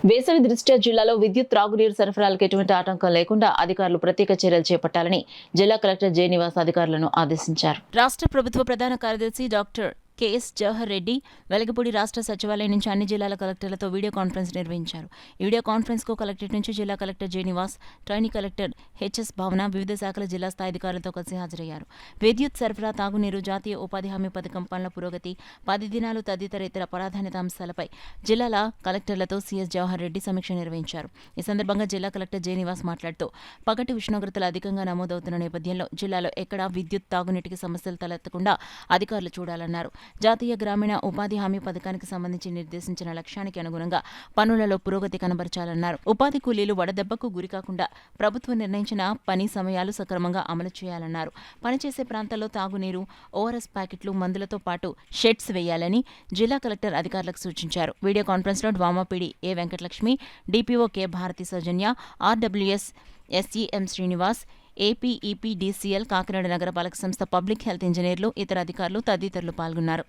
వేసవి దృష్ట్యా జిల్లాలో విద్యుత్, త్రాగునీరు సరఫరాలకు ఎటువంటి ఆటంకం లేకుండా అధికారులు ప్రత్యేక చర్యలు చేపట్టాలని జిల్లా కలెక్టర్ జె. నివాస్ అధికారులను ఆదేశించారు. రాష్ట్ర ప్రభుత్వ ప్రధాన కార్యదర్శి డాక్టర్ కెఎస్ జవహర్ రెడ్డి వెలగపూడి రాష్ట్ర సచివాలయం నుంచి అన్ని జిల్లాల కలెక్టర్లతో వీడియో కాన్ఫరెన్స్ నిర్వహించారు. ఈ వీడియో కాన్ఫరెన్స్ కు కలెక్టరేట్ నుంచి జిల్లా collector J. Nivas, trainee collector HS Bhavana, వివిధ శాఖల జిల్లా స్థాయి అధికారులతో కలిసి హాజరయ్యారు. విద్యుత్ సరఫరా, తాగునీరు, జాతీయ ఉపాధి హామీ పథకం పనుల పురోగతి, 10 దినాలు తదితర ఇతర ప్రాధాన్యత అంశాలపై జిల్లాల కలెక్టర్లతో సీఎస్ జవహర్ రెడ్డి సమీక్ష నిర్వహించారు. ఈ సందర్భంగా జిల్లా కలెక్టర్ జె. నివాస్ మాట్లాడుతూ పగటి ఉష్ణోగ్రతలు అధికంగా నమోదవుతున్న నేపథ్యంలో జిల్లాలో ఎక్కడా విద్యుత్, తాగునీటికి సమస్యలు తలెత్తకుండా అధికారులు చూడాలన్నారు. జాతీయ గ్రామీణ ఉపాధి హామీ పథకానికి సంబంధించి నిర్దేశించిన లక్ష్యానికి అనుగుణంగా పనులలో పురోగతి కనబరచాలన్నారు. ఉపాధి కూలీలు వడదెబ్బకు గురికాకుండా ప్రభుత్వం నిర్ణయించిన పని సమయాలు సక్రమంగా అమలు చేయాలన్నారు. పనిచేసే ప్రాంతాల్లో తాగునీరు, ఓఆర్ఎస్ ప్యాకెట్లు, మందులతో పాటు షెడ్స్ వేయాలని జిల్లా కలెక్టర్ అధికారులకు సూచించారు. వీడియో కాన్ఫరెన్స్లో DWAMA PD A. Venkatalakshmi, DPO K. Bharati Soujanya, RWS SE M Srinivas, APEPDCL Kakinada నగరపాలక సంస్థ పబ్లిక్ హెల్త్ ఇంజనీర్లు, ఇతర అధికారులు తదితరులు పాల్గొన్నారు.